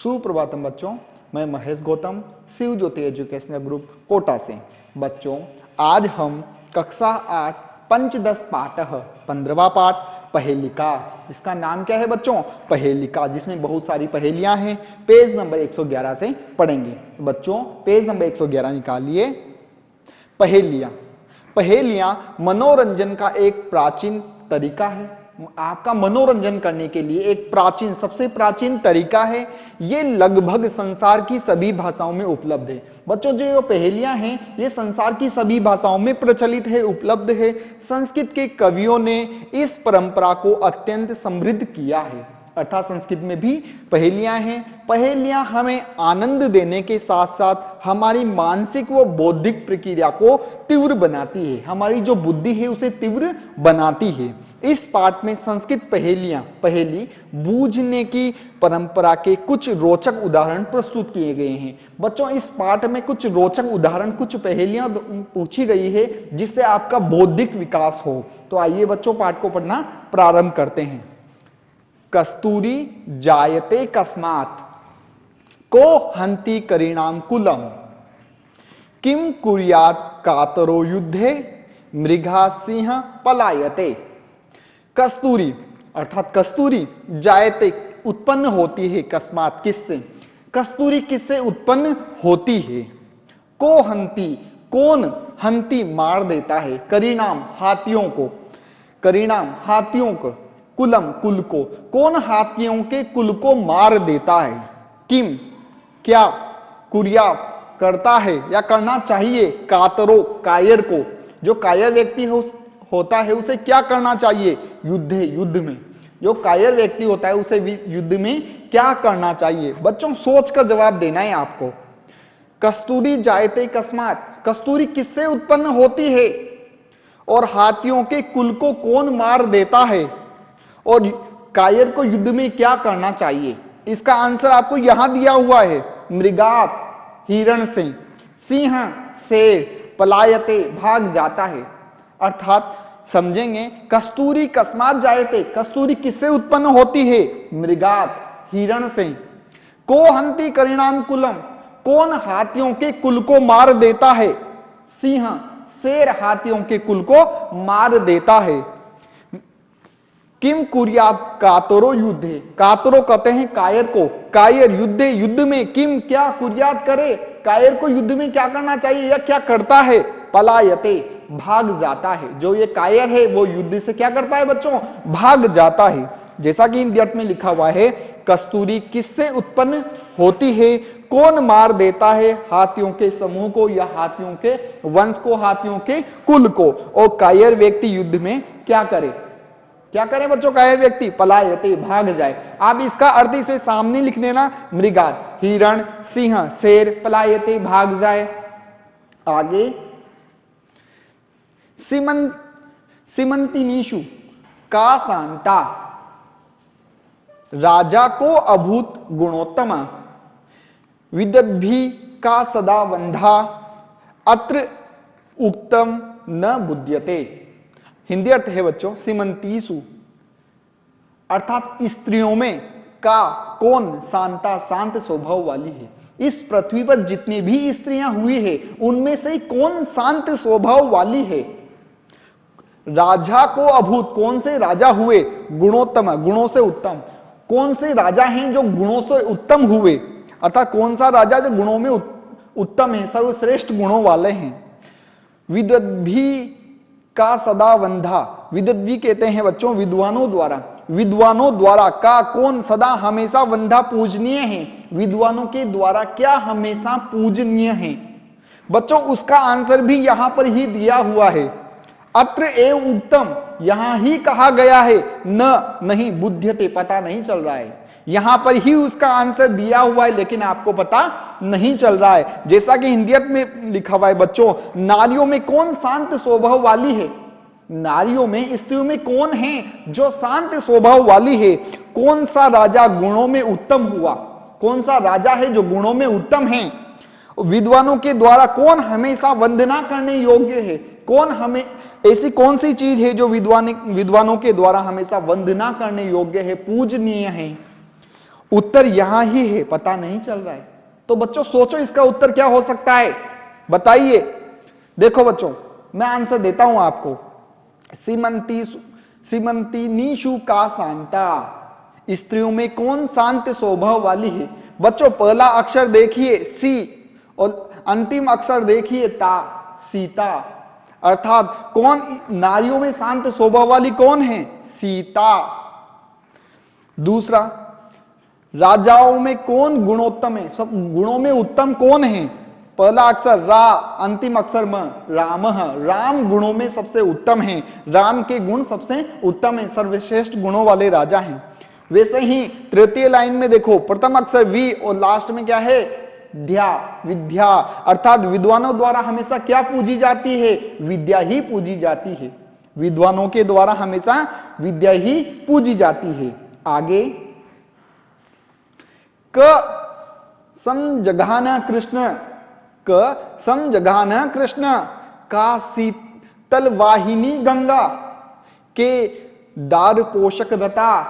सुप्रभातम बच्चों, मैं महेश गौतम, शिव ज्योति educational group Kota से। बच्चों, आज हम कक्षा 8 पंचदश पाठः 15वां पाठ पहेलिका, इसका नाम क्या है बच्चों? पहेलिका, जिसमें बहुत सारी पहेलियां हैं। पेज नंबर 111 से पढ़ेंगे। बच्चों, पेज नंबर 111 निकालिए। पहेलियां, पहेलियां मनोरंजन का एक प्राचीन तरीका है। आपका मनोरंजन करने के लिए एक प्राचीन, सबसे प्राचीन तरीका है। ये लगभग संसार की सभी भाषाओं में उपलब्ध है। बच्चों, जो पहेलियां हैं ये संसार की सभी भाषाओं में प्रचलित है, उपलब्ध है। संस्कृत के कवियों ने इस परंपरा को अत्यंत समृद्ध किया है। अर्थात संस्कृत में भी पहेलियां हैं। पहेलियां हमें आनंद देने के साथ साथ हमारी मानसिक व बौद्धिक प्रक्रिया को तीव्र बनाती है, हमारी जो बुद्धि है उसे तीव्र बनाती है। इस पाठ में संस्कृत पहेली बूझने की परंपरा के कुछ रोचक उदाहरण प्रस्तुत किए गए हैं। बच्चों, इस पाठ में कुछ रोचक उदाहरण, कुछ पहेलियां पूछी गई है जिससे आपका बौद्धिक विकास हो। तो आइए बच्चों, पाठ को पढ़ना प्रारंभ करते हैं। कस्तूरी जायते कस्मात् को हन्ति करीणाम कुलम किम कुर्यात् कातरो युद्धे मृगा सिंह पलायते। कस्तूरी अर्थात कस्तूरी जायते उत्पन्न होती है, कस्मात् किससे? कस्तूरी किससे उत्पन्न होती है? को हन्ति कौन हन्ति मार देता है, करीणाम हाथियों को, करीणाम हाथियों को, कुलम कुल को, कौन हाथियों के कुल को मार देता है? किम क्या, कुर्या करता है या करना चाहिए, कातरो कायर को, जो कायर व्यक्ति होता है उसे क्या करना चाहिए? युद्ध में, जो कायर व्यक्ति होता है उसे युद्ध में क्या करना चाहिए? बच्चों, सोचकर जवाब देना है आपको। कस्तूरी जायते कस्मात्, कस्तूरी किससे उत्पन्न होती है और हाथियों के कुल को कौन मार देता है और कायर को युद्ध में क्या करना चाहिए? इसका आंसर आपको यहां दिया हुआ है। मृगात हिरण से, सिंह शेर, पलायते भाग जाता है। अर्थात समझेंगे, कस्तूरी कस्मात् जायते, कस्तूरी किससे उत्पन्न होती है? मृगात हिरण से। को हन्ति करीणाम कुलम, कौन हाथियों के कुल को मार देता है? सिंह शेर हाथियों के कुल को मार देता है। किम कुर्यात् कातरो युद्धे, कातरो कहते हैं कायर को, कायर युद्धे युद्ध में, किम क्या कुर्यात् करे, कायर को युद्ध में क्या करना चाहिए या क्या करता है? पलायते भाग जाता है। जो ये कायर है वो युद्ध से क्या करता है बच्चों? भाग जाता है। जैसा कि हिंदी अर्थ में लिखा हुआ है, कस्तूरी किससे उत्पन्न होती है, कौन मार देता है? हाथियों के समूह को या हाथियों के वंश को, हाथियों के कुल को। और कायर व्यक्ति युद्ध में क्या करे? क्या करें बच्चों? कायर व्यक्ति पलायते भाग जाए। आप इसका अर्थ इसे सामने लिख लेना, मृगात हिरण, सिंह शेर, पलायते भाग जाए। आगे, सीमंतिनीषु का शांता राजा को अभूत गुणोत्तम विदद्भि का सदा बंधा अत्र उक्तम न बुध्यते। हिंदी अर्थ है बच्चों, सीमंतीसु अर्थात स्त्रियों में का कौन शांता, शांत स्वभाव वाली है। इस पृथ्वी पर जितनी भी स्त्रियां हुई है उनमें से कौन शांत स्वभाव वाली है? राजा को अभूत, कौन से राजा हुए? गुणोत्तम, गुणों से उत्तम। कौन से राजा हैं जो गुणों से उत्तम हुए? अर्थात कौन सा राजा जो गुणों में उत्तम है, सर्वश्रेष्ठ गुणों वाले हैं। विदद्भि का सदा वंधा, विदद्भि कहते हैं बच्चों विद्वानों द्वारा, विद्वानों द्वारा का कौन सदा हमेशा वंधा पूजनीय है, विद्वानों के द्वारा क्या हमेशा पूजनीय है? बच्चों, उसका आंसर भी यहां पर ही दिया हुआ है। अत्र एव उक्तम, यहां ही कहा गया है, न नहीं बुध्यते, पता नहीं चल रहा है। यहां पर ही उसका आंसर दिया हुआ है लेकिन आपको पता नहीं चल रहा है। जैसा कि हिंदी में लिखा हुआ है बच्चों, नारियों में कौन शांत स्वभाव वाली है? नारियों में, स्त्रियों में कौन है जो शांत स्वभाव वाली है? कौन सा राजा गुणों में उत्तम हुआ? कौन सा राजा है जो गुणों में उत्तम है? विद्वानों के द्वारा कौन हमेशा वंदना करने योग्य है? कौन हमें, ऐसी कौन सी चीज है जो विद्वानों के द्वारा हमेशा वंदना करने योग्य है, पूजनीय है? उत्तर यहां ही है, पता नहीं चल रहा है। तो बच्चों सोचो इसका उत्तर क्या हो सकता है, बताइए। देखो बच्चों मैं आंसर देता हूं आपको। सीमंतिनीषु का शांता, स्त्रियों में कौन शांत स्वभाव वाली है? बच्चों पहला अक्षर देखिए सी और अंतिम अक्षर देखिए ता, सीता। अर्थात कौन नारियों में शांत स्वभाव वाली कौन है? सीता। दूसरा, राजाओं में कौन गुणोत्तम है? सब गुणों में उत्तम कौन है? पहला अक्षर रा, अंतिम अक्षर म, राम। राम गुणों में सबसे उत्तम है, राम के गुण सबसे उत्तम है, सर्वश्रेष्ठ गुणों वाले राजा हैं। वैसे ही तृतीय लाइन में देखो, प्रथम अक्षर वी और लास्ट में क्या है? ध्या, विद्या। अर्थात विद्वानों द्वारा हमेशा क्या पूजी जाती है? विद्या ही पूजी जाती है। विद्वानों के द्वारा हमेशा विद्या ही पूजी जाती है। आगे, क समजघान कृष्ण, क समजघान कृष्ण का शीतल वाहिनी गंगा के दार पोषक रता,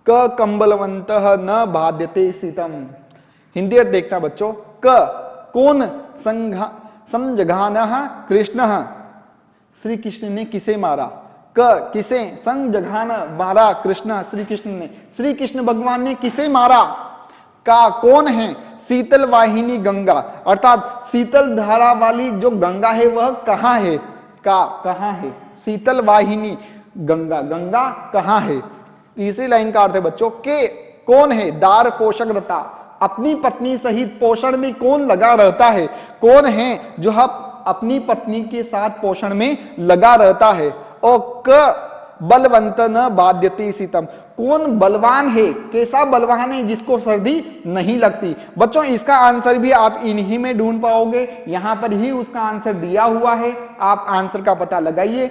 क कंबलवंत न बाध्यते शीतम। हिंदी अर्थ देखना बच्चों। क कौन समजघान कृष्ण, श्री कृष्ण ने किसे मारा? क किसे? समजघान मारा कृष्ण, श्री कृष्ण ने। श्री कृष्ण भगवान ने किसे मारा? का कौन है? शीतल वाहिनी गंगा, अर्थात शीतल धारा वाली जो गंगा है वह कहां है? का कहां है? शीतल वाहिनी गंगा, गंगा कहां है? तीसरी लाइन का अर्थ है बच्चों के कौन है? दार पोषक रता, अपनी पत्नी सहित पोषण में कौन लगा रहता है? कौन है जो अपनी पत्नी के साथ पोषण में लगा रहता है? और क बलवंत न बाध्यते शीतम, कौन बलवान है? कैसा बलवान है जिसको सर्दी नहीं लगती? बच्चों इसका आंसर भी आप इन्हीं में ढूंढ पाओगे, यहां पर ही उसका आंसर दिया हुआ है, आप आंसर का पता लगाइए।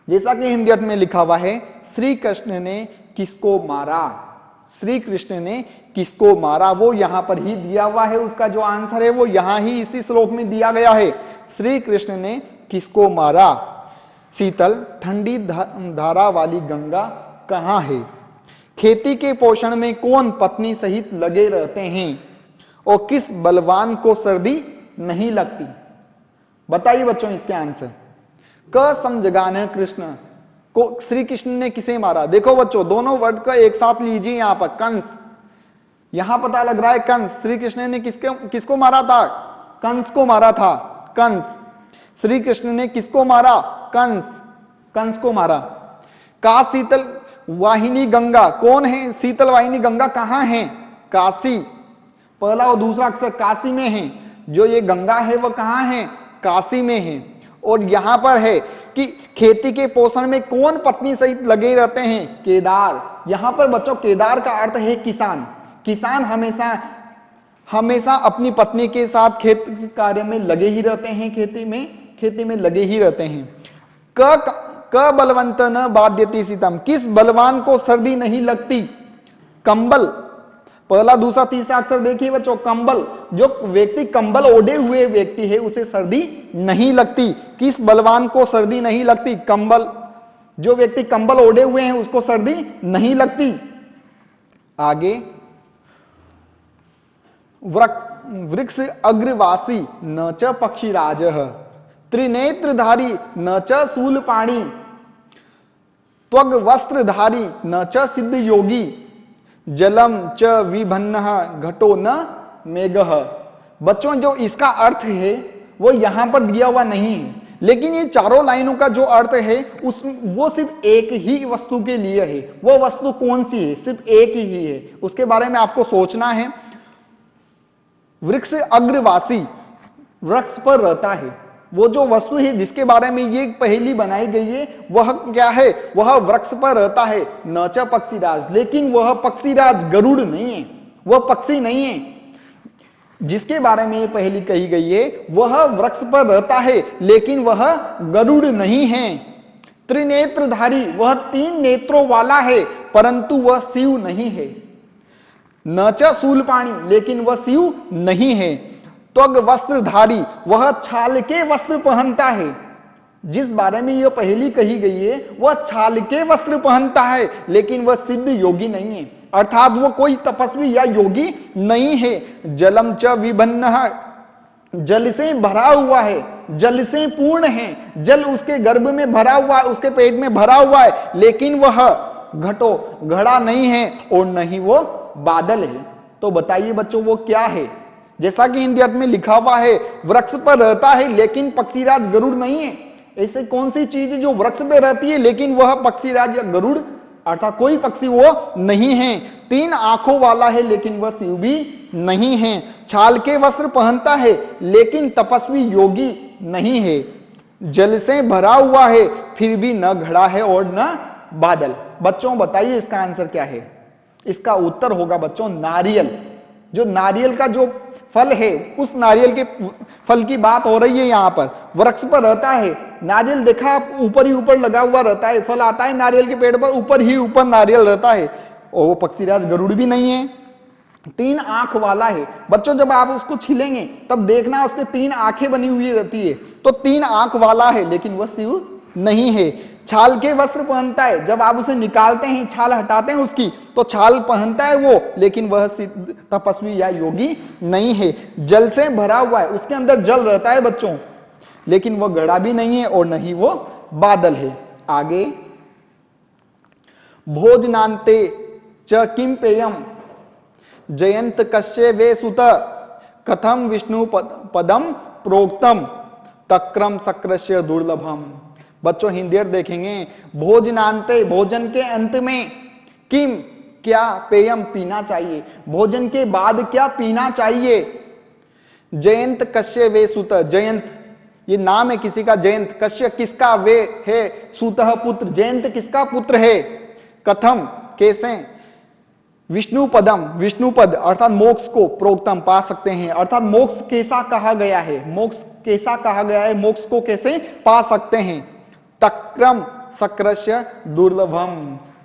जैसा कि हिंदी अर्थ में लिखा हुआ है, श्री कृष्ण ने किसको मारा? श्री कृष्ण ने किसको मारा, वो यहां पर ही दिया हुआ है। उसका जो आंसर है वो यहां ही इसी श्लोक में दिया गया है। श्री कृष्ण ने किसको मारा? शीतल ठंडी धारा वाली गंगा कहां है? खेती के पोषण में कौन पत्नी सहित लगे रहते हैं? और किस बलवान को सर्दी नहीं लगती? बताइए बच्चों इसके आंसर। क समजगान कृष्ण को श्री कृष्ण ने किसे मारा? देखो बच्चों दोनों वर्ड को एक साथ लीजिए। यहां पर कंस, यहां पता लग रहा है कंस। श्री कृष्ण ने किसको मारा था? कंस को मारा था। कंस। श्री कृष्ण ने किसको मारा? कंस, कंस को मारा। का शीतल वाहिनी गंगा, कौन है? शीतल वाहिनी गंगा कहां है? काशी। पहला और दूसरा अक्षर काशी में है। जो ये गंगा है वह कहां है? काशी में है। और यहां पर है कि खेती के पोषण में कौन पत्नी सहित लगे रहते हैं? केदार। यहां पर बच्चों केदार का अर्थ है किसान। किसान हमेशा अपनी पत्नी के साथ खेत कार्य में लगे ही रहते हैं, खेती में लगे ही रहते हैं। क बलवंत न बाध्यते शीतम, किस बलवान को सर्दी नहीं लगती? कंबल। पहला दूसरा तीसरा अक्षर देखिए बच्चों, कंबल। जो व्यक्ति कंबल ओढ़े हुए व्यक्ति है उसे सर्दी नहीं लगती। किस बलवान को सर्दी नहीं लगती? कंबल। जो व्यक्ति कंबल ओढ़े हुए हैं उसको सर्दी नहीं लगती। आगे, वृक्ष अग्रवासी न च पक्षीराजः, त्रिनेत्रधारी न च शूलपाणी, त्वग वस्त्रधारी न च सिद्ध योगी, जलम च विभन्नः घटो न मेघः। बच्चों जो इसका अर्थ है वो यहां पर दिया हुआ नहीं है, लेकिन ये चारों लाइनों का जो अर्थ है वो सिर्फ एक ही वस्तु के लिए है। वो वस्तु कौन सी है? सिर्फ एक ही है, उसके बारे में आपको सोचना है। वृक्ष अग्रवासी, वृक्ष पर रहता है। वो जो वस्तु है जिसके बारे में ये पहेली बनाई गई है वह क्या है? वह वृक्ष पर रहता है। न च पक्षीराज, लेकिन वह पक्षीराज गरुड़ नहीं है, वह पक्षी नहीं है। जिसके बारे में ये पहेली कही गई है वह वृक्ष पर रहता है लेकिन वह गरुड़ नहीं है। त्रिनेत्रधारी, वह 3 नेत्रों वाला है परंतु वह शिव नहीं है। न च शूलपाणी, लेकिन वह शिव नहीं है। त्वग वस्त्रधारी, वह छाल के वस्त्र पहनता है। जिस बारे में यह पहेली कही गई है वह छाल के वस्त्र पहनता है लेकिन वह सिद्ध योगी नहीं है। अर्थात वो कोई तपस्वी या योगी नहीं है। जलम च विभन्नः, जल से भरा हुआ है, जल से पूर्ण है, जल उसके गर्भ में भरा हुआ है, उसके पेट में भरा हुआ है, लेकिन वह घटो घड़ा नहीं है और नहीं वो बादल है। तो बताइए बच्चों वो क्या है? जैसा कि हिंदी अर्थ में लिखा हुआ है, वृक्ष पर रहता है लेकिन पक्षीराज गरुड़ नहीं है। ऐसे कौन सी चीज है जो वृक्ष पे रहती है लेकिन वह पक्षीराज या गरुड़ अर्थात कोई पक्षी वो नहीं है। 3 आंखों वाला है लेकिन वह शिव भी नहीं है। छाल के वस्त्र पहनता है लेकिन तपस्वी योगी नहीं है। जल से भरा हुआ है फिर भी न घड़ा है और न बादल। बच्चों बताइए इसका आंसर क्या है? इसका उत्तर होगा बच्चों नारियल। जो नारियल का जो फल है, उस नारियल के फल की बात हो रही है यहाँ पर। वृक्ष पर रहता है, नारियल देखा आप ऊपर ही ऊपर लगा हुआ रहता है, फल आता है नारियल के पेड़ पर, ऊपर ही ऊपर नारियल रहता है, और वो पक्षीराज गरुड़ भी नहीं है। 3 आंख वाला है। बच्चों जब आप उसको छिलेंगे तब देखना उसके 3 आंखें बनी हुई रहती है, तो 3 आंख वाला है लेकिन वह शिव नहीं है। छाल के वस्त्र पहनता है, जब आप उसे निकालते हैं, छाल हटाते हैं उसकी, तो छाल पहनता है वो, लेकिन वह तपस्वी या योगी नहीं है। जल से भरा हुआ है, उसके अंदर जल रहता है बच्चों, लेकिन वह घड़ा भी नहीं है और नहीं वो बादल है। आगे, भोजनांते च किम पेयम जयंत कश्य वे सुत कथम विष्णु पदम प्रोक्तम तक्रम सक्रस्य दुर्लभम। बच्चों हिंदी अर्थ देखेंगे। भोजनांते, भोजन के अंत में, किम क्या, पेयम पीना चाहिए, भोजन के बाद क्या पीना चाहिए। जयंत कश्य वे सुत, जयंत ये नाम है किसी का, जयंत, कश्य किसका, वे है, सुतः पुत्र, जयंत किसका पुत्र है। कथम कैसे, विष्णु पदम, विष्णु पद अर्थात मोक्ष को, प्रोक्तम पा सकते हैं, अर्थात मोक्ष कैसा कहा गया है, मोक्ष कैसा कहा गया है, मोक्ष को कैसे पा सकते हैं। तक्रम सक्रस्य दुर्लभम,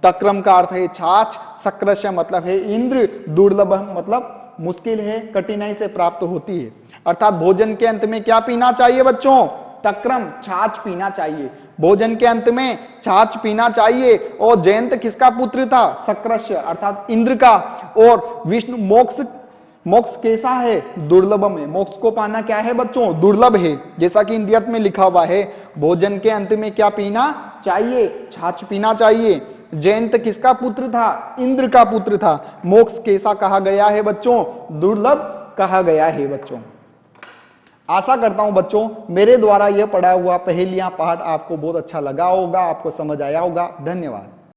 तक्रम का अर्थ है छाछ, सक्रस्य मतलब है इंद्र, दुर्लभम मतलब मुश्किल है, कठिनाई से प्राप्त होती है। अर्थात भोजन के अंत में क्या पीना चाहिए बच्चों? तक्रम, छाछ पीना चाहिए। भोजन के अंत में छाछ पीना चाहिए। और जयंत किसका पुत्र था? सक्रस्य अर्थात इंद्र का। और विष्णु, मोक्ष, मोक्ष कैसा है? दुर्लभम है। मोक्ष को पाना क्या है बच्चों? दुर्लभ है। जैसा कि हिंदी अर्थ में लिखा हुआ है, भोजन के अंत में क्या पीना चाहिए? छाछ पीना चाहिए। जयंत किसका पुत्र था? इंद्र का पुत्र था। मोक्ष कैसा कहा गया है बच्चों? दुर्लभ कहा गया है बच्चों। आशा करता हूं बच्चों मेरे द्वारा यह पढ़ा हुआ पहेलियां पाठ आपको बहुत अच्छा लगा होगा, आपको समझ आया होगा। धन्यवाद।